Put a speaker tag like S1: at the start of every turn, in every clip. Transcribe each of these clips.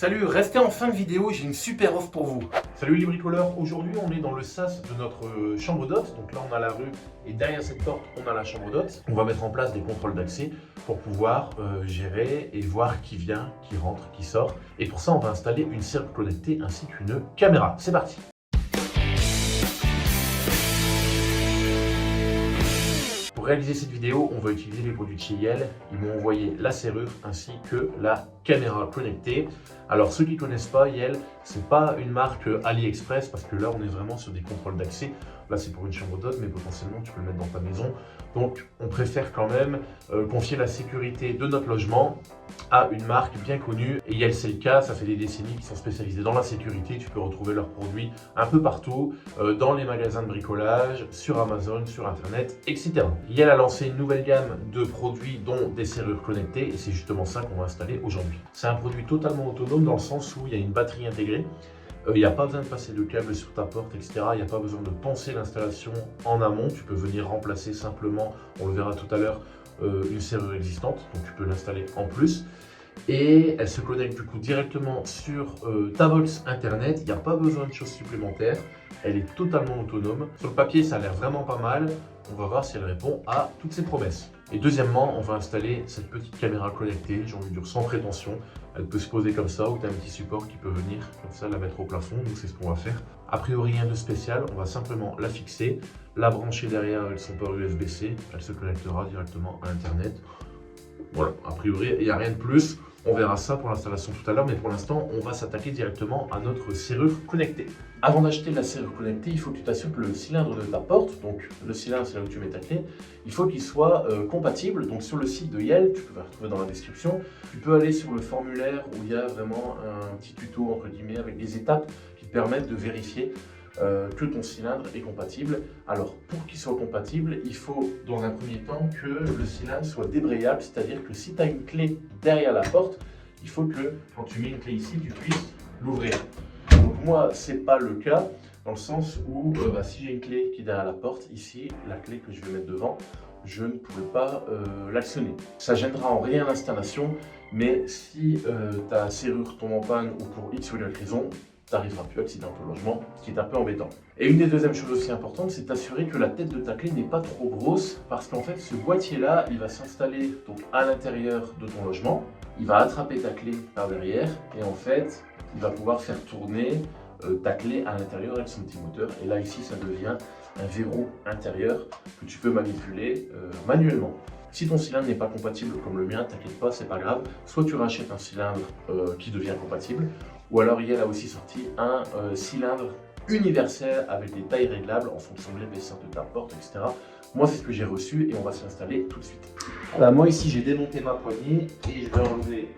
S1: Salut, restez en fin de vidéo, j'ai une super offre pour vous. Salut les bricoleurs, aujourd'hui on est dans le sas de notre chambre d'hôte. Donc là on a la rue et derrière cette porte on a la chambre d'hôte. On va mettre en place des contrôles d'accès pour pouvoir gérer et voir qui vient, qui rentre, qui sort. Et pour ça on va installer une serrure connectée ainsi qu'une caméra. C'est parti! Pour réaliser cette vidéo, on va utiliser les produits de chez Yale. Ils m'ont envoyé la serrure ainsi que la caméra connectée. Alors ceux qui ne connaissent pas Yale, c'est pas une marque AliExpress parce que là on est vraiment sur des contrôles d'accès. Là c'est pour une chambre d'hôte mais potentiellement tu peux le mettre dans ta maison. Donc on préfère quand même confier la sécurité de notre logement à une marque bien connue. Et Yale c'est le cas, ça fait des décennies qu'ils sont spécialisés dans la sécurité. Tu peux retrouver leurs produits un peu partout, dans les magasins de bricolage, sur Amazon, sur Internet, etc. Yale a lancé une nouvelle gamme de produits dont des serrures connectées et c'est justement ça qu'on va installer aujourd'hui. C'est un produit totalement autonome dans le sens où il y a une batterie intégrée. Il n'y a pas besoin de passer de câble sur ta porte, etc. Il n'y a pas besoin de penser l'installation en amont. Tu peux venir remplacer simplement, on le verra tout à l'heure, une serrure existante. Donc tu peux l'installer en plus. Et elle se connecte du coup directement sur ta box internet. Il n'y a pas besoin de choses supplémentaires. Elle est totalement autonome. Sur le papier, ça a l'air vraiment pas mal. On va voir si elle répond à toutes ces promesses. Et deuxièmement, on va installer cette petite caméra connectée, j'ai envie de dire sans prétention. Elle peut se poser comme ça ou tu as un petit support qui peut venir comme ça, la mettre au plafond. Nous, c'est ce qu'on va faire. A priori, rien de spécial. On va simplement la fixer, la brancher derrière avec son port USB-C. Elle se connectera directement à Internet. Voilà, a priori, il n'y a rien de plus. On verra ça pour l'installation tout à l'heure, mais pour l'instant, on va s'attaquer directement à notre serrure connectée. Avant d'acheter la serrure connectée, il faut que tu t'assures que le cylindre de ta porte, donc le cylindre c'est là où tu mets ta clé, il faut qu'il soit compatible. Donc sur le site de Yale, tu peux le retrouver dans la description, tu peux aller sur le formulaire où il y a vraiment un petit tuto entre guillemets avec des étapes qui te permettent de vérifier que ton cylindre est compatible. Alors pour qu'il soit compatible, il faut dans un premier temps que le cylindre soit débrayable, c'est-à-dire que si tu as une clé derrière la porte, il faut que quand tu mets une clé ici, tu puisses l'ouvrir. Donc moi, c'est pas le cas dans le sens où si j'ai une clé qui est derrière la porte, ici, la clé que je vais mettre devant, je ne pourrai pas l'actionner. Ça gênera en rien l'installation, mais si ta serrure tombe en panne ou pour X ou Y raison, tu n'arriveras plus à accéder à ton logement, ce qui est un peu embêtant. Et une des deuxièmes choses aussi importantes, c'est d'assurer que la tête de ta clé n'est pas trop grosse, parce qu'en fait, ce boîtier-là, il va s'installer donc à l'intérieur de ton logement, il va attraper ta clé par derrière, et en fait, il va pouvoir faire tourner ta clé à l'intérieur avec son petit moteur. Et là, ici, ça devient un verrou intérieur que tu peux manipuler manuellement. Si ton cylindre n'est pas compatible comme le mien, t'inquiète pas, c'est pas grave. Soit tu rachètes un cylindre qui devient compatible, ou alors Yale a aussi sorti un cylindre universel avec des tailles réglables en fonction de l'épaisseur de ta porte, etc. Moi, c'est ce que j'ai reçu et on va s'installer tout de suite. Voilà, moi ici, j'ai démonté ma poignée et je vais enlever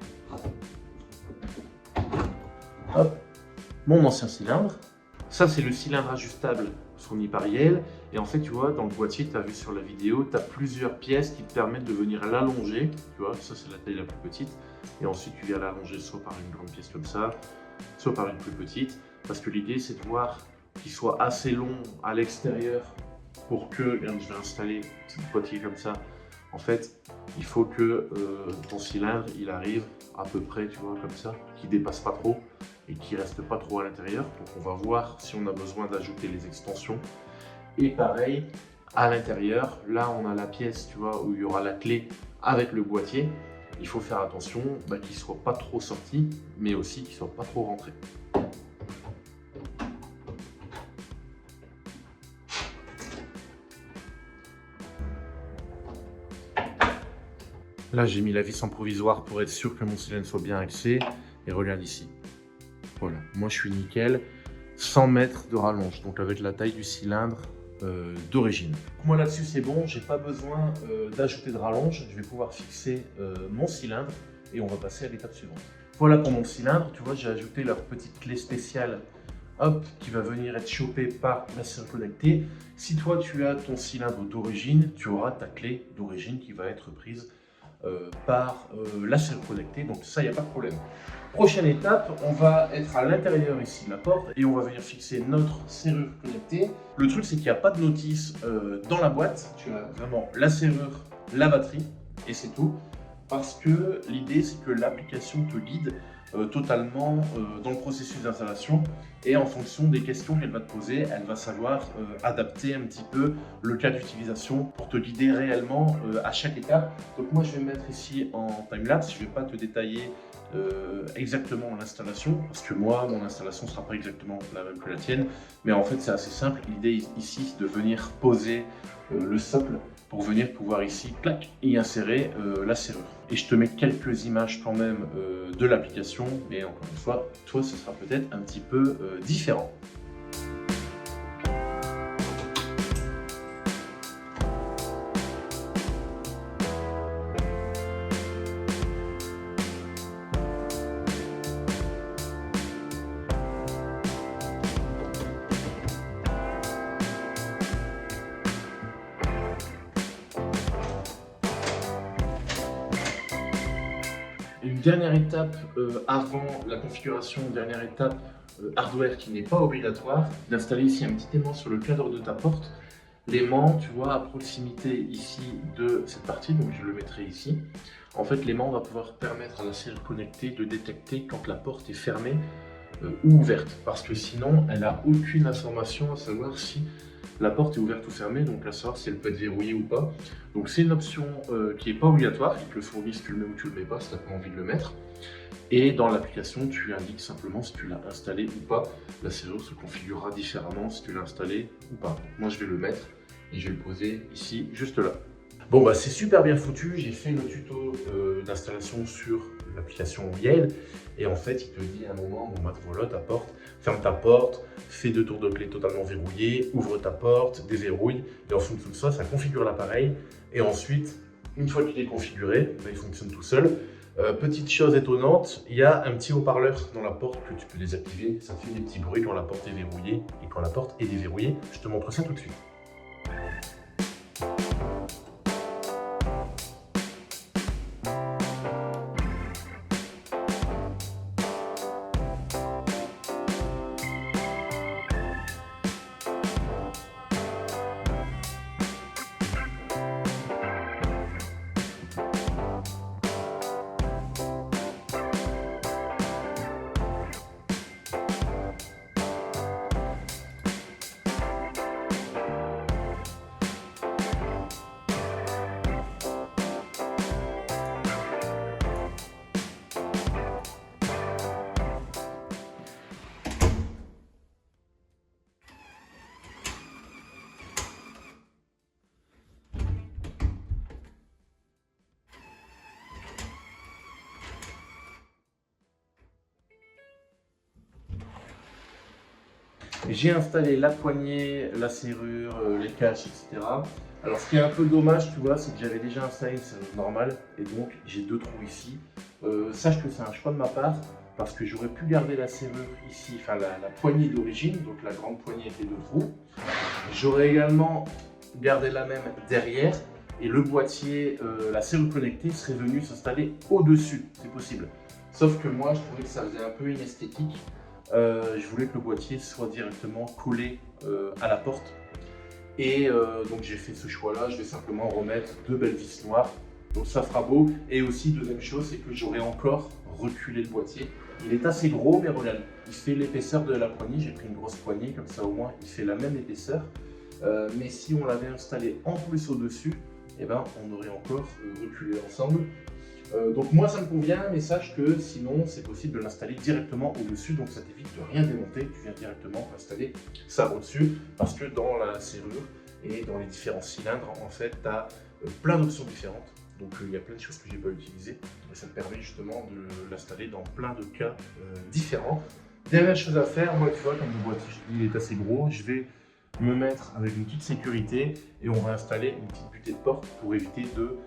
S1: mon ancien cylindre. Ça, c'est le cylindre ajustable fourni par Yale. Et en fait, tu vois, dans le boîtier, tu as vu sur la vidéo, tu as plusieurs pièces qui te permettent de venir l'allonger. Tu vois, ça, c'est la taille la plus petite. Et ensuite, tu viens l'allonger soit par une grande pièce comme ça, soit par une plus petite. Parce que l'idée, c'est de voir qu'il soit assez long à l'extérieur pour que, regarde, je vais installer ce boîtier comme ça. En fait, il faut que ton cylindre, il arrive à peu près, tu vois, comme ça, qu'il dépasse pas trop et qu'il reste pas trop à l'intérieur. Donc, on va voir si on a besoin d'ajouter les extensions. Et pareil, à l'intérieur, là, on a la pièce, tu vois, où il y aura la clé avec le boîtier. Il faut faire attention qu'il ne soit pas trop sorti, mais aussi qu'il ne soit pas trop rentré. Là, j'ai mis la vis en provisoire pour être sûr que mon cylindre soit bien axé. Et regarde ici. Voilà, moi je suis nickel. 100 mètres de rallonge, donc avec la taille du cylindre d'origine. Moi là-dessus c'est bon, j'ai pas besoin d'ajouter de rallonge. Je vais pouvoir fixer mon cylindre et on va passer à l'étape suivante. Voilà pour mon cylindre, tu vois, j'ai ajouté leur petite clé spéciale, hop, qui va venir être chopée par la serrure connectée. Si toi tu as ton cylindre d'origine, tu auras ta clé d'origine qui va être prise par la serrure connectée, donc ça, il n'y a pas de problème. Prochaine étape, on va être à l'intérieur ici de la porte et on va venir fixer notre serrure connectée. Le truc, c'est qu'il n'y a pas de notice dans la boîte. Tu as vraiment la serrure, la batterie et c'est tout. Parce que l'idée, c'est que l'application te guide totalement dans le processus d'installation, et en fonction des questions qu'elle va te poser, elle va savoir adapter un petit peu le cas d'utilisation pour te guider réellement à chaque étape. Donc moi je vais me mettre ici en timelapse, je ne vais pas te détailler exactement l'installation, parce que moi, mon installation ne sera pas exactement la même que la tienne, mais en fait c'est assez simple. L'idée ici c'est de venir poser le socle pour venir pouvoir ici, clac, y insérer la serrure. Et je te mets quelques images quand même de l'application, mais encore une fois, toi ce sera peut-être un petit peu différent. Une dernière étape avant la configuration, une dernière étape hardware qui n'est pas obligatoire, d'installer ici un petit aimant sur le cadre de ta porte. L'aimant, tu vois, à proximité ici de cette partie, donc je le mettrai ici. En fait, l'aimant va pouvoir permettre à la serrure connectée de détecter quand la porte est fermée ou ouverte, parce que sinon, elle n'a aucune information à savoir si la porte est ouverte ou fermée, donc à savoir si elle peut être verrouillée ou pas. Donc c'est une option qui n'est pas obligatoire, ils te le fournissent, tu le mets ou tu le mets pas si tu n'as pas envie de le mettre. Et dans l'application, tu indiques simplement si tu l'as installé ou pas. La serrure se configurera différemment si tu l'as installé ou pas. Donc moi je vais le mettre et je vais le poser ici, juste là. Bon bah c'est super bien foutu, j'ai fait le tuto d'installation sur l'application Yale et en fait il te dit à un moment, bon bah voilà ta porte, ferme ta porte, fais 2 tours de clé totalement verrouillés, ouvre ta porte, déverrouille et en fonction de ça configure l'appareil et ensuite une fois qu'il est configuré, bah, il fonctionne tout seul. Petite chose étonnante, il y a un petit haut-parleur dans la porte que tu peux désactiver, ça fait des petits bruits quand la porte est verrouillée et quand la porte est déverrouillée, je te montre ça tout de suite. J'ai installé la poignée, la serrure, les caches, etc. Alors ce qui est un peu dommage, tu vois, c'est que j'avais déjà installé une serrure normale et donc j'ai 2 trous ici. Sache que c'est un choix de ma part parce que j'aurais pu garder la serrure ici, enfin la poignée d'origine, donc la grande poignée avec les 2 trous. J'aurais également gardé la même derrière et le boîtier, la serrure connectée serait venue s'installer au-dessus, c'est possible. Sauf que moi, je trouvais que ça faisait un peu inesthétique. Je voulais que le boîtier soit directement collé à la porte et donc j'ai fait ce choix là, je vais simplement remettre 2 belles vis noires, donc ça fera beau. Et aussi deuxième chose, c'est que j'aurai encore reculé le boîtier, il est assez gros mais regarde, il fait l'épaisseur de la poignée, j'ai pris une grosse poignée comme ça au moins il fait la même épaisseur, mais si on l'avait installé en plus au dessus, eh ben, on aurait encore reculé ensemble. Donc moi ça me convient, mais sache que sinon c'est possible de l'installer directement au-dessus, donc ça t'évite de rien démonter, tu viens directement installer ça au-dessus, parce que dans la serrure et dans les différents cylindres, en fait, tu as plein d'options différentes. Donc il y a plein de choses que j'ai pas utilisées, et ça te permet justement de l'installer dans plein de cas différents. Dernière chose à faire, moi tu vois, comme le boîtier il est assez gros, je vais me mettre avec une petite sécurité et on va installer une petite butée de porte pour éviter de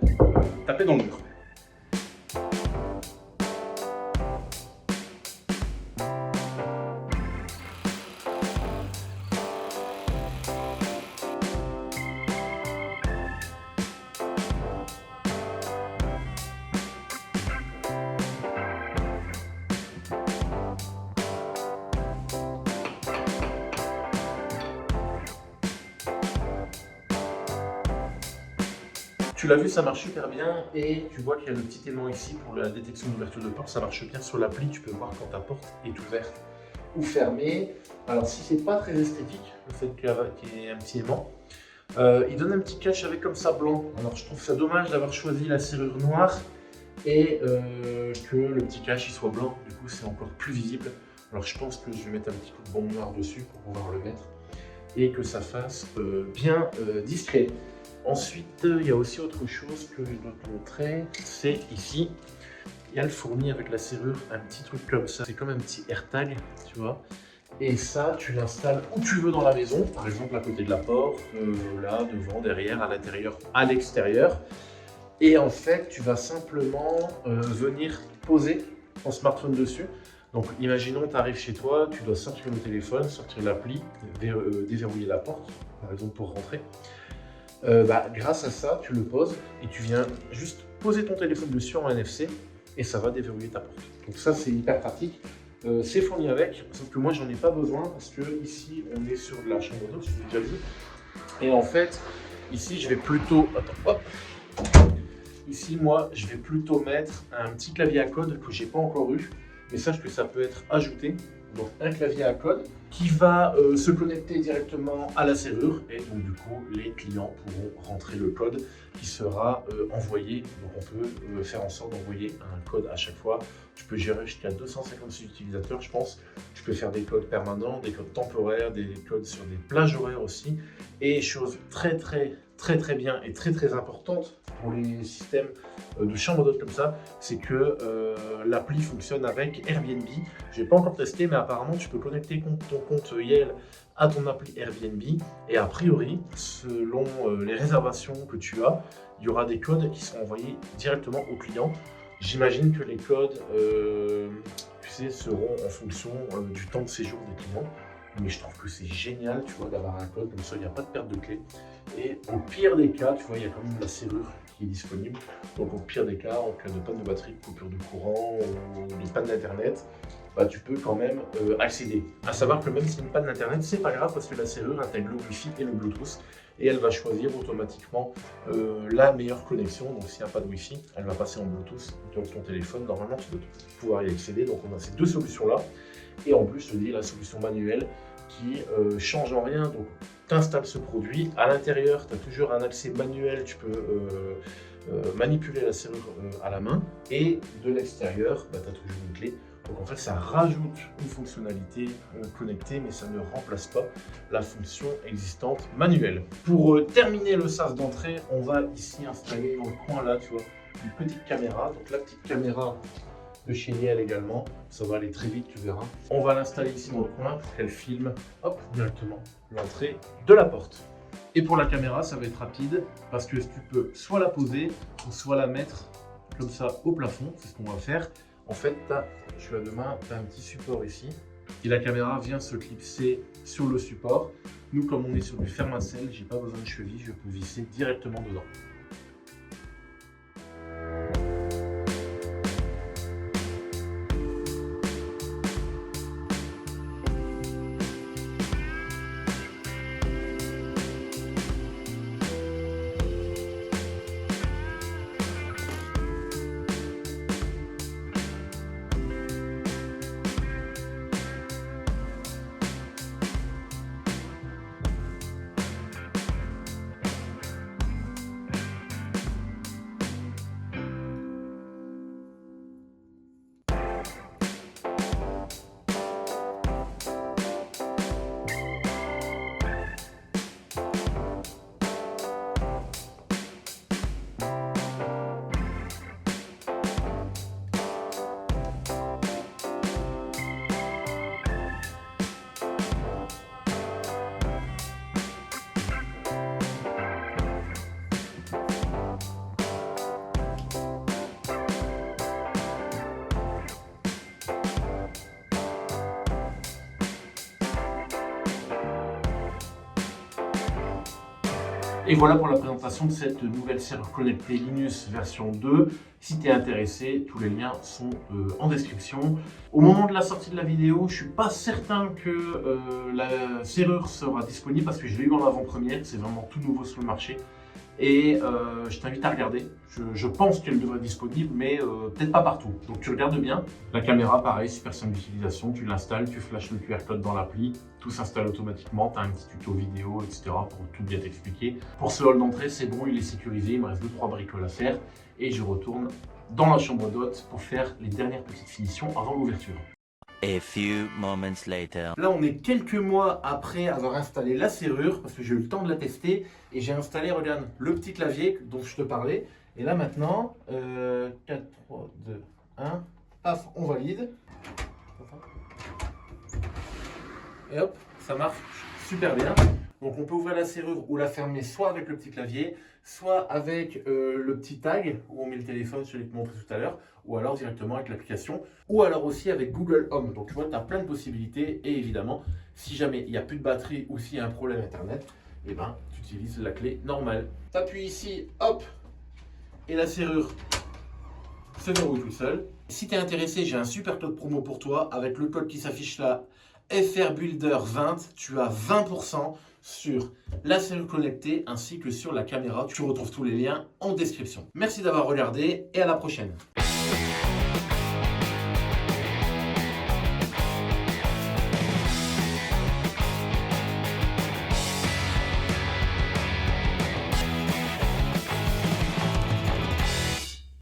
S1: taper dans le mur. Tu l'as vu, ça marche super bien et tu vois qu'il y a le petit aimant ici pour la détection d'ouverture de porte. Ça marche bien sur l'appli, tu peux voir quand ta porte est ouverte ou fermée. Alors si c'est pas très esthétique, le fait qu'il y ait un petit aimant, il donne un petit cache avec comme ça blanc. Alors je trouve ça dommage d'avoir choisi la serrure noire et que le petit cache il soit blanc. Du coup c'est encore plus visible. Alors je pense que je vais mettre un petit coup de baume noir dessus pour pouvoir le mettre et que ça fasse bien discret. Ensuite, il y a aussi autre chose que je dois te montrer, c'est ici, il y a le fourni avec la serrure, un petit truc comme ça, c'est comme un petit AirTag, tu vois, et ça, tu l'installes où tu veux dans la maison, par exemple à côté de la porte, là, devant, derrière, à l'intérieur, à l'extérieur, et en fait, tu vas simplement venir poser ton smartphone dessus. Donc, imaginons, tu arrives chez toi, tu dois sortir le téléphone, sortir l'appli, déverrouiller la porte, par exemple, pour rentrer. Grâce à ça, tu le poses et tu viens juste poser ton téléphone dessus en NFC et ça va déverrouiller ta porte. Donc ça, c'est hyper pratique. C'est fourni avec, sauf que moi, j'en ai pas besoin parce que ici, on est sur de la chambre d'hôte, je l'ai déjà vu. Et en fait, ici, je vais plutôt... Attends, hop. Ici, moi, je vais plutôt mettre un petit clavier à code que j'ai pas encore eu. Mais sache que ça peut être ajouté. Donc un clavier à code qui va se connecter directement à la serrure et donc du coup les clients pourront rentrer le code qui sera envoyé. Donc on peut faire en sorte d'envoyer un code à chaque fois. Tu peux gérer jusqu'à 256 utilisateurs je pense. Tu peux faire des codes permanents, des codes temporaires, des codes sur des plages horaires aussi. Et chose très bien et très importante pour les systèmes de chambre d'hôte comme ça, c'est que l'appli fonctionne avec Airbnb. Je n'ai pas encore testé, mais apparemment tu peux connecter ton compte Yale à ton appli Airbnb et a priori, selon les réservations que tu as, il y aura des codes qui seront envoyés directement aux clients. J'imagine que les codes tu sais, seront en fonction du temps de séjour des clients. Mais je trouve que c'est génial, tu vois, d'avoir un code, comme ça, il n'y a pas de perte de clé. Et au pire des cas, tu vois, il y a quand même la serrure qui est disponible. Donc au pire des cas, en cas de panne de batterie, de coupure de courant ou de panne d'internet, tu peux quand même accéder. À savoir que même si c'est une panne d'internet, c'est pas grave parce que la serrure intègre le Wi-Fi et le Bluetooth et elle va choisir automatiquement la meilleure connexion. Donc s'il n'y a pas de Wi-Fi, elle va passer en Bluetooth avec ton téléphone. Normalement, tu dois pouvoir y accéder. Donc on a ces deux solutions-là. Et en plus, je te dis, la solution manuelle qui change en rien. Donc, tu installes ce produit. À l'intérieur, tu as toujours un accès manuel. Tu peux manipuler la serrure à la main. Et de l'extérieur, tu as toujours une clé. Donc, en fait, ça rajoute une fonctionnalité connectée, mais ça ne remplace pas la fonction existante manuelle. Pour terminer le sas d'entrée, on va ici installer dans le coin là, tu vois, une petite caméra. Donc, la petite caméra de chez Yale également, ça va aller très vite, tu verras. On va l'installer ici dans le coin pour qu'elle filme directement l'entrée de la porte. Et pour la caméra, ça va être rapide parce que tu peux soit la poser ou soit la mettre comme ça au plafond, c'est ce qu'on va faire. En fait, tu as un petit support ici et la caméra vient se clipser sur le support. Nous, comme on est sur du fermacell, j'ai pas besoin de cheville, je peux visser directement dedans. Et voilà pour la présentation de cette nouvelle serrure connectée Linus version 2. Si tu es intéressé, tous les liens sont en description. Au moment de la sortie de la vidéo, je ne suis pas certain que la serrure sera disponible parce que je l'ai eu en avant-première. C'est vraiment tout nouveau sur le marché. Et je t'invite à regarder. Je pense qu'elle devrait être disponible, mais peut-être pas partout. Donc tu regardes bien. La caméra, pareil, super simple d'utilisation. Tu l'installes, tu flashes le QR code dans l'appli. Tout s'installe automatiquement. Tu as un petit tuto vidéo, etc. pour tout bien t'expliquer. Pour ce hall d'entrée, c'est bon, il est sécurisé. Il me reste 2-3 bricoles à faire. Et je retourne dans la chambre d'hôte pour faire les dernières petites finitions avant l'ouverture.
S2: A few moments later.
S1: Là, on est quelques mois après avoir installé la serrure, parce que j'ai eu le temps de la tester, et j'ai installé, regarde, le petit clavier dont je te parlais. Et là maintenant, 4, 3, 2, 1, paf, on valide. Et hop, ça marche super bien. Donc on peut ouvrir la serrure ou la fermer soit avec le petit clavier, soit avec le petit tag où on met le téléphone, celui que je t'ai montré tout à l'heure, ou alors directement avec l'application, ou alors aussi avec Google Home. Donc tu vois, tu as plein de possibilités et évidemment, si jamais il n'y a plus de batterie ou s'il y a un problème internet, eh ben, tu utilises la clé normale. Tu appuies ici, hop, et la serrure se verrouille tout seul. Si tu es intéressé, j'ai un super code promo pour toi avec le code qui s'affiche là, FRBuilder20, tu as 20% sur la serrure connectée ainsi que sur la caméra. Tu retrouves tous les liens en description. Merci d'avoir regardé et à la prochaine.